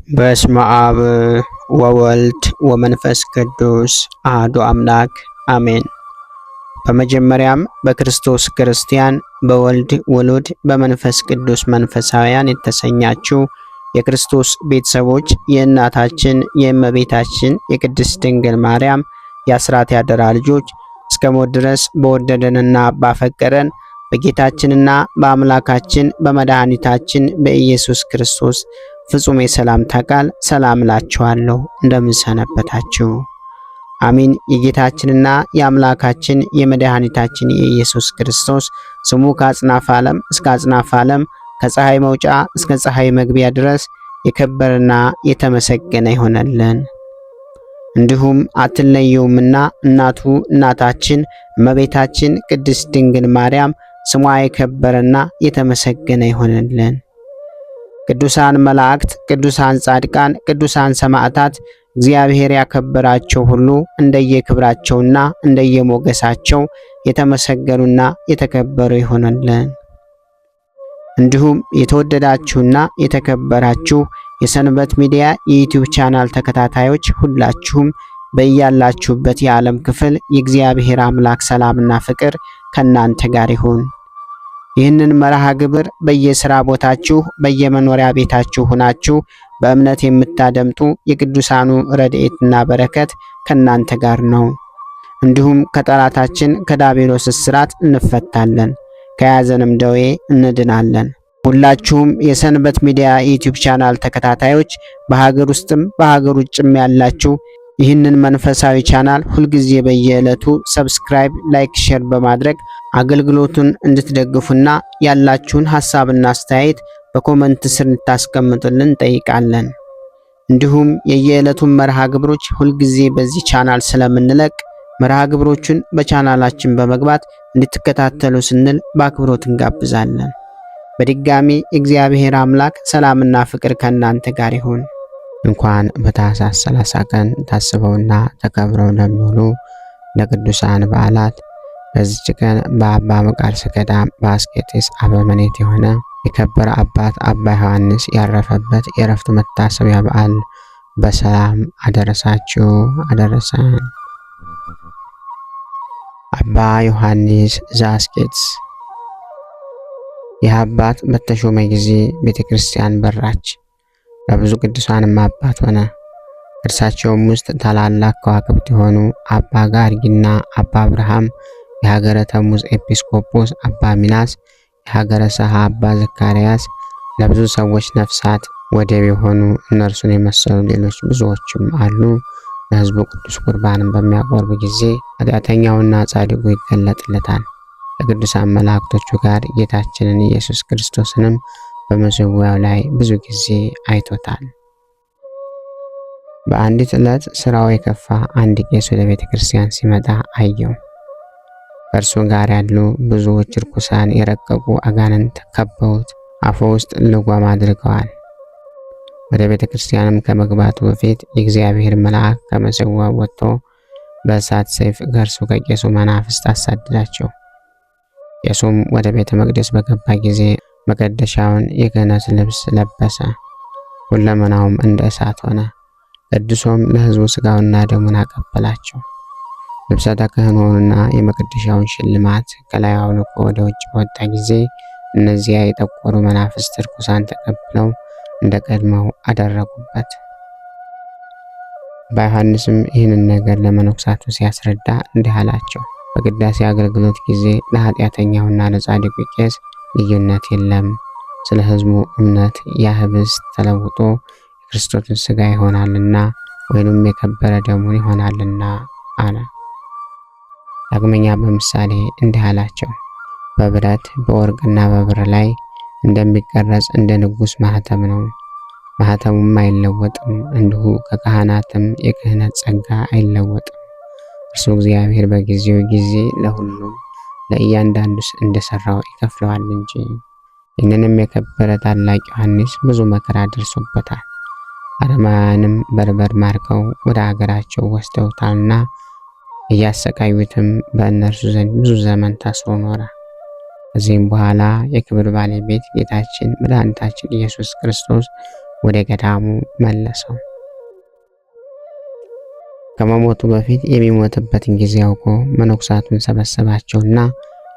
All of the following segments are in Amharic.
በስመ አብ ወወልድ ወመንፈስ ቅዱስ አሐዱ አምላክ አሜን። በመጀመሪያም በክርስቶስ ክርስቲያን፣ በወልድ ውሉድ፣ በመንፈስ ቅዱስ መንፈሳውያን የተሰኛችሁ የክርስቶስ ቤተሰቦች የእናታችን የእመቤታችን የቅድስት ድንግል ማርያም የአስራት ያደራ ልጆች እስከ ሞት ድረስ በወደደንና ባፈቀረን በጌታችንና በአምላካችን በመድኃኒታችን በኢየሱስ ክርስቶስ ፍጹም የሰላምታ ቃል ሰላም እላችኋለሁ። እንደምን ሰነበታችሁ? አሚን። የጌታችንና የአምላካችን የመድኃኒታችን የኢየሱስ ክርስቶስ ስሙ ከአጽናፈ ዓለም እስከ አጽናፈ ዓለም ከፀሐይ መውጫ እስከ ፀሐይ መግቢያ ድረስ የከበረና የተመሰገነ ይሆነልን። እንዲሁም አትለየውምና እናታችን እመቤታችን ቅድስት ድንግል ማርያም ስሟ የከበረና የተመሰገነ ይሆነልን። ቅዱሳን መላእክት፣ ቅዱሳን ጻድቃን፣ ቅዱሳን ሰማዕታት እግዚአብሔር ያከበራቸው ሁሉ እንደየክብራቸውና እንደየሞገሳቸው የተመሰገኑና የተከበሩ ይሆነልን። እንዲሁም የተወደዳችሁና የተከበራችሁ የሰንበት ሚዲያ የዩቲዩብ ቻናል ተከታታዮች ሁላችሁም በያላችሁበት የዓለም ክፍል የእግዚአብሔር አምላክ ሰላምና ፍቅር ከእናንተ ጋር ይሁን። ይህንን መርሃ ግብር በየሥራ ቦታችሁ በየመኖሪያ ቤታችሁ ሆናችሁ በእምነት የምታደምጡ የቅዱሳኑ ረድኤትና በረከት ከእናንተ ጋር ነው። እንዲሁም ከጠላታችን ከዲያብሎስ እስራት እንፈታለን፣ ከያዘንም ደዌ እንድናለን። ሁላችሁም የሰንበት ሚዲያ ዩቲዩብ ቻናል ተከታታዮች በሀገር ውስጥም በሀገር ውጭም ያላችሁ ይህንን መንፈሳዊ ቻናል ሁልጊዜ በየዕለቱ ሰብስክራይብ፣ ላይክ፣ ሼር በማድረግ አገልግሎቱን እንድትደግፉና ያላችሁን ሐሳብና አስተያየት በኮመንት ስር እንድታስቀምጡልን እንጠይቃለን። እንዲሁም የየዕለቱን መርሃ ግብሮች ሁልጊዜ በዚህ ቻናል ስለምንለቅ መርሃ ግብሮቹን በቻናላችን በመግባት እንድትከታተሉ ስንል በአክብሮት እንጋብዛለን። በድጋሚ እግዚአብሔር አምላክ ሰላምና ፍቅር ከእናንተ ጋር ይሁን። እንኳን በታኅሳስ 30 ቀን ታስበውና ተከብረው ለሚውሉ ለቅዱሳን በዓላት በዚች ቀን በአባ መቃርስ ገዳም በአስቄጥስ አበምኔት የሆነ የከበረ አባት አባ ዮሐንስ ያረፈበት የዕረፍቱ መታሰቢያ በዓል በሰላም አደረሳችሁ አደረሰን። አባ ዮሐንስ ዘአስቄጥስ። ይህ አባት በተሾመ ጊዜ ቤተ ክርስቲያን በራች፣ ለብዙ ቅዱሳንም አባት ሆነ። እርሳቸውም ውስጥ ታላላቅ ከዋክብት የሆኑ አባ ጋርጊና አባ አብርሃም፣ የሀገረ ተሙዝ ኤጲስቆጶስ አባ ሚናስ፣ የሀገረ ሰሃ አባ ዘካርያስ፣ ለብዙ ሰዎች ነፍሳት ወደብ የሆኑ እነርሱን የመሰሉ ሌሎች ብዙዎችም አሉ። ለሕዝቡ ቅዱስ ቁርባንን በሚያቆርብ ጊዜ ኃጢአተኛውና ጻድቁ ይገለጥለታል። ከቅዱሳን መላእክቶቹ ጋር ጌታችንን ኢየሱስ ክርስቶስንም በመሠዊያው ላይ ብዙ ጊዜ አይቶታል። በአንዲት ዕለት ስራው የከፋ አንድ ቄስ ወደ ቤተ ክርስቲያን ሲመጣ አየው። ከእርሱ ጋር ያሉ ብዙዎች ርኩሳን የረቀቁ አጋንንት ከበውት አፉ ውስጥ ልጓም አድርገዋል። ወደ ቤተ ክርስቲያንም ከመግባቱ በፊት የእግዚአብሔር መልአክ ከመሠዊያው ወጥቶ በእሳት ሰይፍ ከእርሱ ከቄሱ መናፍስት አሳደዳቸው። ቄሱም ወደ ቤተ መቅደስ በገባ ጊዜ መቀደሻውን የክህነት ልብስ ለበሰ፣ ሁለመናውም እንደ እሳት ሆነ። ቅዱሶም ለሕዝቡ ሥጋውና ደሙን አቀበላቸው። ልብሰ ተክህኖውንና የመቀደሻውን ሽልማት ከላይ አውልቆ ወደ ውጭ በወጣ ጊዜ እነዚያ የጠቆሩ መናፍስት ርኩሳን ተቀብለው እንደ ቀድመው አደረጉበት። አባ ዮሐንስም ይህንን ነገር ለመነኮሳቱ ሲያስረዳ እንዲህ አላቸው። በቅዳሴ አገልግሎት ጊዜ ለኃጢአተኛውና ለጻድቁ ቄስ ልዩነት የለም። ስለ ሕዝቡ እምነት ያ ኅብስት ተለውጦ የክርስቶስን ሥጋ ይሆናልና ወይንም የከበረ ደሙን ይሆናልና አለ። ዳግመኛ በምሳሌ እንዲህ አላቸው። በብረት በወርቅና በብር ላይ እንደሚቀረጽ እንደ ንጉሥ ማኅተም ነው። ማኅተሙም አይለወጥም። እንዲሁ ከካህናትም የክህነት ጸጋ አይለወጥም። እርሱ እግዚአብሔር በጊዜው ጊዜ ለሁሉም ለእያንዳንዱስ እንደሰራው ይከፍለዋል እንጂ። ይህንንም የከበረ ታላቅ ዮሐንስ ብዙ መከራ ደርሶበታል። አረማውያንም በርበር ማርከው ወደ አገራቸው ወስደውታልና እያሰቃዩትም በእነርሱ ዘንድ ብዙ ዘመን ታስሮ ኖረ። ከዚህም በኋላ የክብር ባለቤት ጌታችን መድኃኒታችን ኢየሱስ ክርስቶስ ወደ ገዳሙ መለሰው። ከመሞቱ በፊት የሚሞትበትን ጊዜ አውቆ መነኮሳቱን ሰበሰባቸውና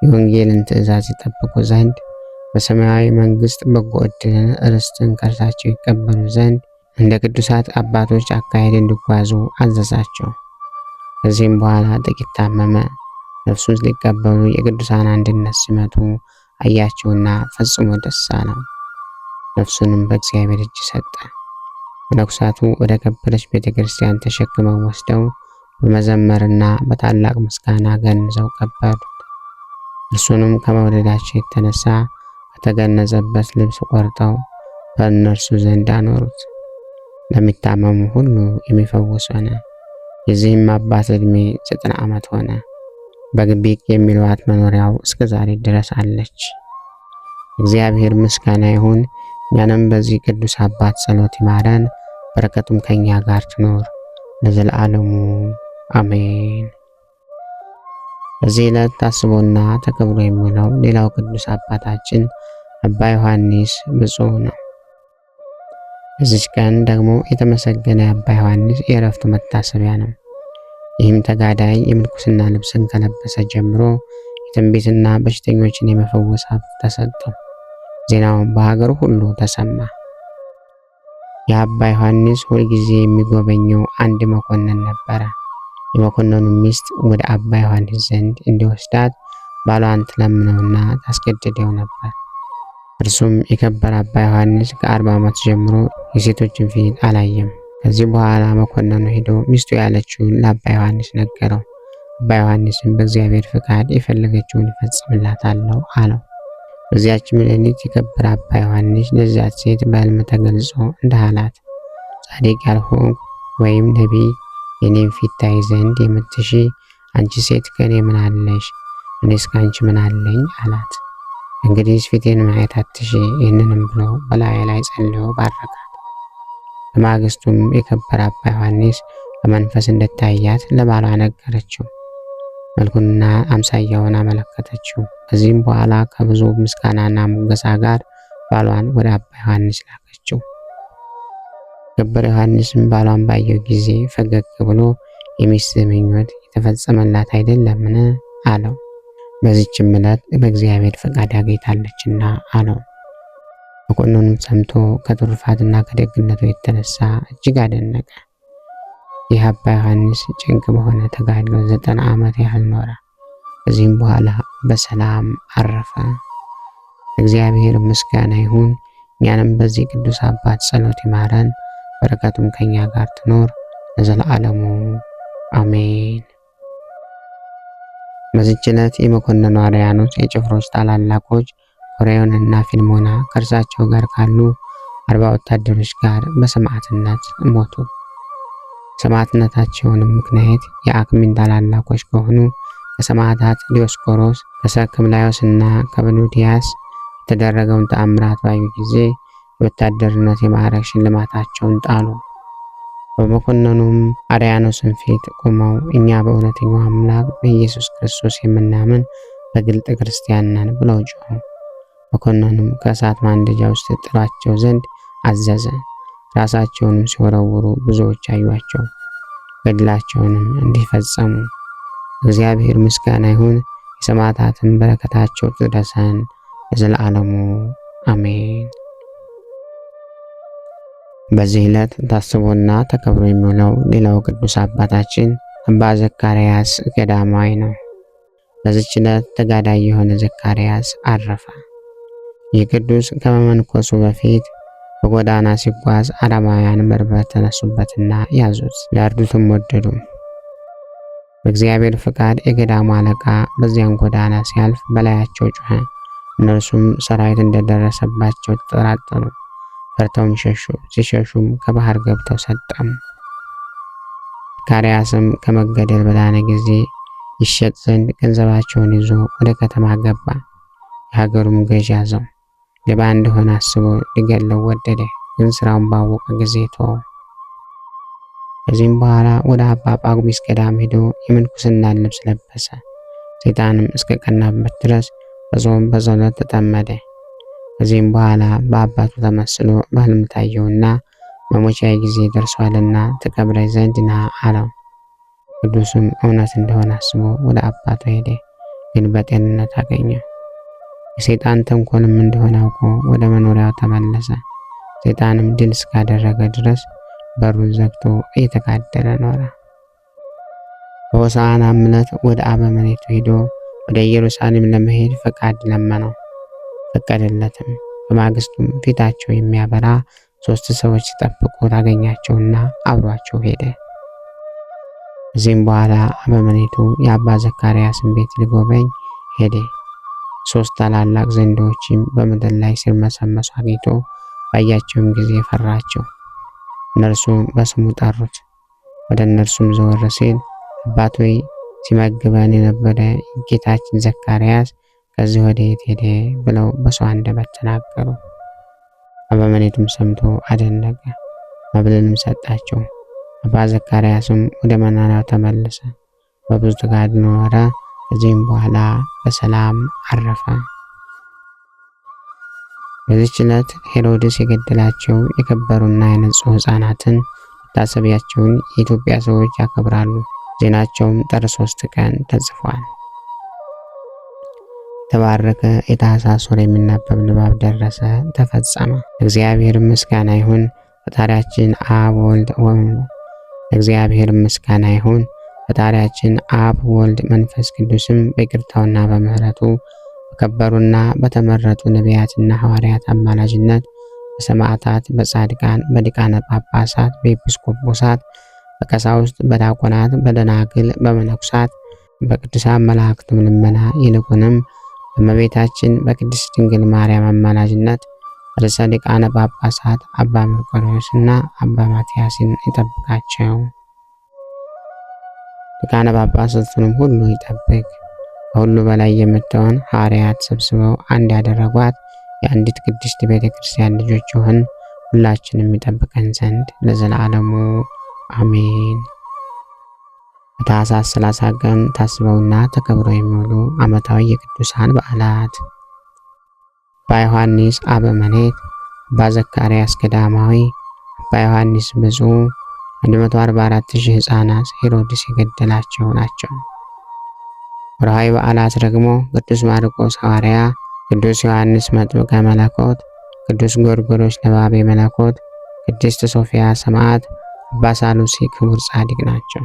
የወንጌልን ትእዛዝ ይጠብቁ ዘንድ በሰማያዊ መንግስት በጎ ዕድልን ርስትን ከእርሳቸው ይቀበሉ ዘንድ እንደ ቅዱሳት አባቶች አካሄድ እንዲጓዙ አዘዛቸው። ከዚህም በኋላ ጥቂት ታመመ። ነፍሱን ሊቀበሉ የቅዱሳን አንድነት ሲመጡ አያቸውና ፈጽሞ ደስ አለው። ነፍሱንም በእግዚአብሔር እጅ ሰጠ። መነኮሳቱ ወደ ከበረች ቤተ ክርስቲያን ተሸክመው ወስደው በመዘመርና በታላቅ ምስጋና ገንዘው ቀበሩት። እርሱንም ከመውደዳቸው የተነሳ ከተገነዘበት ልብስ ቆርጠው በእነርሱ ዘንድ አኖሩት። ለሚታመሙ ሁሉ የሚፈውስ ሆነ። የዚህም አባት ዕድሜ 90 ዓመት ሆነ። በግቢቅ የሚሏት መኖሪያው እስከ ዛሬ ድረስ አለች። እግዚአብሔር ምስጋና ይሁን። እኛንም በዚህ ቅዱስ አባት ጸሎት ይማረን፣ በረከቱም ከኛ ጋር ትኖር ለዘላለሙ አሜን። በዚህ ዕለት ታስቦና ተከብሮ የሚውለው ሌላው ቅዱስ አባታችን አባ ዮሐንስ ብፁዕ ነው። በዚች ቀን ደግሞ የተመሰገነ አባ ዮሐንስ የዕረፍቱ መታሰቢያ ነው። ይህም ተጋዳይ የምንኩስና ልብስን ከለበሰ ጀምሮ የትንቢትና በሽተኞችን የመፈወስ ሀብት ተሰጠው። ዜናውን በሀገሩ ሁሉ ተሰማ። የአባ ዮሐንስ ሁልጊዜ የሚጎበኘው አንድ መኮንን ነበረ። የመኮንኑ ሚስት ወደ አባ ዮሐንስ ዘንድ እንዲወስዳት ባሏን ትለምነውና ታስገድደው ነበር። እርሱም የከበረ አባ ዮሐንስ ከ40 ዓመት ጀምሮ የሴቶችን ፊት አላየም። ከዚህ በኋላ መኮንኑ ሄዶ ሚስቱ ያለችውን ለአባ ዮሐንስ ነገረው። አባ ዮሐንስም በእግዚአብሔር ፍቃድ የፈለገችውን ይፈጽምላታለሁ አለው። በዚያችም ሌሊት የከበረ አባ ዮሐንስ ለዚያች ሴት በሕልም ተገልጾ እንዲህ አላት። ጻድቅ ያልሆንኩ ወይም ነቢይ የኔም ፊት ታይ ዘንድ የምትሺ አንቺ ሴት ከኔ ምን አለሽ? እኔስ ከአንቺ ምን አለኝ አላት። እንግዲህ ፊቴን ማየት አትሺ። ይህንንም ብሎ በላዩ ላይ ጸልዮ ባረካት። በማግስቱም የከበረ አባ ዮሐንስ በመንፈስ እንደታያት ለባሏ ነገረችው። መልኩንና አምሳያውን አመለከተችው። ከዚህም በኋላ ከብዙ ምስጋናና ሙገሳ ጋር ባሏን ወደ አባ ዮሐንስ ላከችው። ከበረ ዮሐንስም ባሏን ባየው ጊዜ ፈገግ ብሎ የሚስትህ ምኞት የተፈጸመላት አይደለምን አለው። በዚችም ዕለት በእግዚአብሔር ፈቃድ አግኝታለችና አለው። መኮንኑም ሰምቶ ከትሩፋትና ከደግነቱ የተነሳ እጅግ አደነቀ። ይህ አባ ዮሐንስ ጭንቅ በሆነ ተጋድሎ 90 ዓመት ያህል ኖረ። ከዚህም በኋላ በሰላም አረፈ። እግዚአብሔር ምስጋና ይሁን። እኛንም በዚህ ቅዱስ አባት ጸሎት ይማረን፣ በረከቱም ከኛ ጋር ትኖር ለዘላለሙ አሜን። በዚህች ዕለት የመኮንኑ አርያኖስ የጭፍሮች ታላላቆች ኦርዮንና ፊልሞና ከእርሳቸው ጋር ካሉ 40 ወታደሮች ጋር በሰማዕትነት ሞቱ። ሰማዕትነታቸውንም ምክንያት የአክሚን ታላላቆች ከሆኑ ከሰማዕታት ዲዮስቆሮስ ከሰክምላዮስና ከበኑዲያስ የተደረገውን ተአምራት ባዩ ጊዜ የወታደርነት የማዕረግ ሽልማታቸውን ጣሉ። በመኮንኑም አርያኖስን ፊት ቆመው እኛ በእውነተኛው አምላክ በኢየሱስ ክርስቶስ የምናምን በግልጥ ክርስቲያን ነን ብለው ጮኹ። መኮንኑም ከእሳት ማንደጃ ውስጥ ጥሏቸው ዘንድ አዘዘ። ራሳቸውንም ሲወረውሩ ብዙዎች አዩአቸው። ገድላቸውንም እንዲፈጸሙ እግዚአብሔር ምስጋና ይሁን። የሰማዕታትን በረከታቸው ትድረሰን ለዘላለሙ አሜን። በዚህ ዕለት ታስቦና ተከብሮ የሚውለው ሌላው ቅዱስ አባታችን አባ ዘካርያስ ገዳማዊ ነው። በዚህች ዕለት ተጋዳይ የሆነ ዘካርያስ አረፈ። ይህ ቅዱስ ከመመንኮሱ በፊት በጎዳና ሲጓዝ አረማውያን በርበር ተነሱበትና ያዙት፣ ሊያርዱትም ወደዱ። በእግዚአብሔር ፍቃድ የገዳሙ አለቃ በዚያን ጎዳና ሲያልፍ በላያቸው ጮኸ። እነርሱም ሰራዊት እንደደረሰባቸው ተጠራጠሩ፣ ፈርተውም ሸሹ። ሲሸሹም ከባህር ገብተው ሰጠሙ። ዘካርያስም ከመገደል በዳነ ጊዜ ይሸጥ ዘንድ ገንዘባቸውን ይዞ ወደ ከተማ ገባ። የሀገሩም ገዥ ያዘው። ሌባ እንደሆነ አስቦ ሊገድለው ወደደ፣ ግን ስራውን ባወቀ ጊዜ ተወው። ከዚህም በኋላ ወደ አባ ጳኩሚስ ገዳም ሄዶ የምንኩስና ልብስ ለበሰ። ሰይጣንም እስከ ቀናበት ድረስ በጾም በጸሎት ተጠመደ። ከዚህም በኋላ በአባቱ ተመስሎ በሕልም ታየውና መሞቻዬ ጊዜ ደርሷልና ትቀብረኝ ዘንድ ና አለው። ቅዱስም እውነት እንደሆነ አስቦ ወደ አባቱ ሄደ፣ ግን በጤንነት አገኘው። የሰይጣን ተንኮልም እንደሆነ አውቆ ወደ መኖሪያው ተመለሰ። ሰይጣንም ድል እስካደረገ ድረስ በሩን ዘግቶ እየተጋደለ ኖረ። በሆሳዕናም ዕለት ወደ አበምኔቱ ሄዶ ወደ ኢየሩሳሌም ለመሄድ ፈቃድ ለመነው፣ ፈቀደለትም። በማግስቱም ፊታቸው የሚያበራ 3 ሰዎች ሲጠብቁ ታገኛቸውና አብሯቸው ሄደ። ከዚህም በኋላ አበምኔቱ የአባ ዘካርያስን ቤት ሊጎበኝ ሄደ። 3 ታላላቅ ዘንዶዎችም በምድር ላይ ሲርመሰመሱ አግኝቶ ባያቸውም ጊዜ ፈራቸው። እነርሱም በስሙ ጠሩት። ወደ እነርሱም ዘወር ሲል አባት ሆይ ሲመግበን የነበረ ጌታችን ዘካርያስ ከዚህ ወዴት ሄደ ብለው በሰው አንደበት ተናገሩ። አበምኔቱም ሰምቶ አደነቀ፣ መብልንም ሰጣቸው። አባ ዘካርያስም ወደ መናንያው ተመለሰ፣ በብዙ ተጋድሎ ኖረ። ከዚህም በኋላ በሰላም አረፈ። በዚህች ዕለት ሄሮድስ የገደላቸው የከበሩና የነጹ ሕፃናትን መታሰቢያቸውን የኢትዮጵያ ሰዎች ያከብራሉ። ዜናቸውም ጥር 3 ቀን ተጽፏል። የተባረከ የታኅሳስ ወር የሚነበብ ንባብ ደረሰ፣ ተፈጸመ። እግዚአብሔር ምስጋና ይሁን። ፈጣሪያችን አብ ወልድ እግዚአብሔር ምስጋና ይሁን። ፈጣሪያችን አብ ወልድ መንፈስ ቅዱስም በይቅርታውና በምሕረቱ በከበሩና በተመረጡ ነቢያትና ሐዋርያት አማላጅነት በሰማዕታት፣ በጻድቃን፣ በሊቃነ ጳጳሳት፣ በኤጲስቆጶሳት፣ በቀሳውስት፣ በዲያቆናት፣ በደናግል፣ በመነኩሳት፣ በቅዱሳን መላእክትም ልመና ይልቁንም በእመቤታችን በቅድስት ድንግል ማርያም አማላጅነት ርዕሰ ሊቃነ ጳጳሳት አባ መርቆሬዎስና አባ ማትያስን ይጠብቃቸው። ሊቃነ ጳጳሳቱንም ሁሉ ይጠብቅ። ከሁሉ በላይ የምትሆን ሐዋርያት ሰብስበው አንድ ያደረጓት የአንዲት ቅድስት ቤተ ክርስቲያን ልጆች ይሆን ሁላችንም ይጠብቀን ዘንድ ለዘላለሙ አሜን። በታኅሳስ 30 ቀን ታስበውና ተከብረው የሚውሉ ዓመታዊ የቅዱሳን በዓላት አባ ዮሐንስ አበምኔት፣ አባ ዘካርያስ ገዳማዊ፣ አባ ዮሐንስ ብፁዕ 144,000 ሕፃናት ሄሮድስ የገደላቸው ናቸው። ወርሃዊ በዓላት ደግሞ ቅዱስ ማርቆስ ሐዋርያ፣ ቅዱስ ዮሐንስ መጥምቀ መለኮት፣ ቅዱስ ጎርጎርዮስ ነባቤ መለኮት፣ ቅድስት ሶፊያ ሰማዕት፣ አባ ሳሉሲ ክቡር ጻድቅ ናቸው።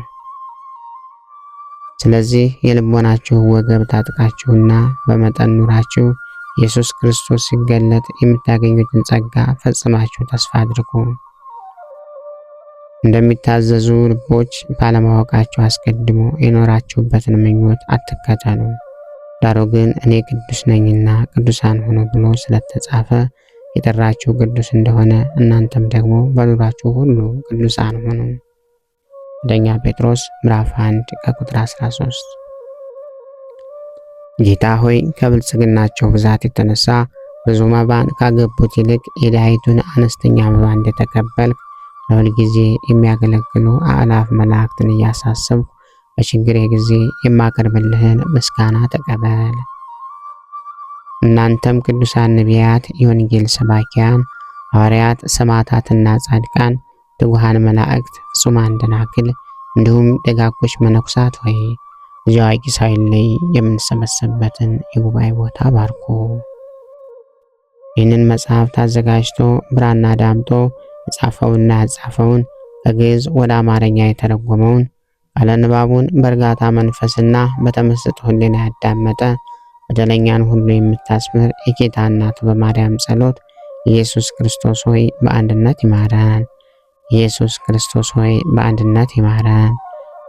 ስለዚህ የልቦናችሁ ወገብ ታጥቃችሁና በመጠን ኑራችሁ ኢየሱስ ክርስቶስ ሲገለጥ የምታገኙትን ጸጋ ፈጽማችሁ ተስፋ አድርጉ። እንደሚታዘዙ ልቦች ባለማወቃቸው አስቀድሞ የኖራችሁበትን ምኞት አትከተሉ። ዳሩ ግን እኔ ቅዱስ ነኝና ቅዱሳን ሁኑ ብሎ ስለተጻፈ የጠራችሁ ቅዱስ እንደሆነ እናንተም ደግሞ በኑራችሁ ሁሉ ቅዱሳን ሁኑ። አንደኛ ጴጥሮስ ምዕራፍ 1 ከቁጥር 13። ጌታ ሆይ ከብልጽግናቸው ብዛት የተነሳ ብዙ መባን ካገቡት ይልቅ የድሃይቱን አነስተኛ መባ እንደተቀበልክ ለሁል ጊዜ የሚያገለግሉ አእላፍ መላእክትን እያሳሰብኩ በችግሬ ጊዜ የማቀርብልህን ምስጋና ተቀበል። እናንተም ቅዱሳን ነቢያት፣ የወንጌል ሰባኪያን ሐዋርያት፣ ሰማዕታትና ጻድቃን፣ ትጉሃን መላእክት፣ ፍጹማን ደናግል እንዲሁም ደጋጎች መነኩሳት ሆይ ልጅ አዋቂ ሳይለይ የምንሰበሰብበትን የጉባኤ ቦታ ባርኩ። ይህንን መጽሐፍት አዘጋጅቶ ብራና ዳምጦ የጻፈውና ያጻፈውን ከግዕዝ ወደ አማርኛ የተረጎመውን ቃለ ንባቡን በእርጋታ መንፈስና በተመስጦ ሕሊና ያዳመጠ በደለኛን ሁሉ የምታስምር የጌታ እናቱ በማርያም ጸሎት ኢየሱስ ክርስቶስ ሆይ በአንድነት ይማረን። ኢየሱስ ክርስቶስ ሆይ በአንድነት ይማረን።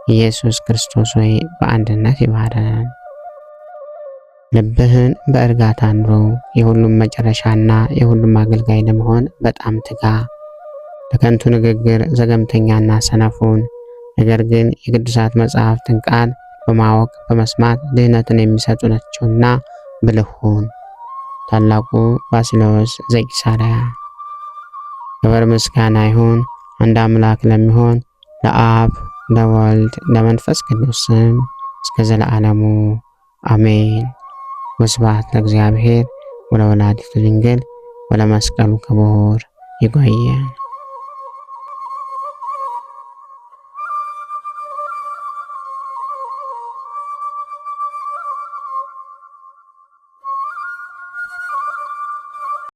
ኢየሱስ ክርስቶስ ሆይ በአንድነት ይማረን። ልብህን በእርጋታ ኑረው። የሁሉም መጨረሻና የሁሉም አገልጋይ ለመሆን በጣም ትጋ። ለከንቱ ንግግር ዘገምተኛና ሰነፉን ነገር ግን የቅዱሳት መጽሐፍትን ቃል በማወቅ በመስማት ድህነትን የሚሰጡ ናቸውና ብልህ ሁን። ታላቁ ባስልዮስ ዘቂሳርያ። ክብር ምስጋና ይሁን አንድ አምላክ ለሚሆን ለአብ ለወልድ ለመንፈስ ቅዱስ ስም እስከ ዘለዓለሙ አሜን። ወስብሐት ለእግዚአብሔር ወለወላዲቱ ድንግል ወለመስቀሉ ክቡር። ይቆየን።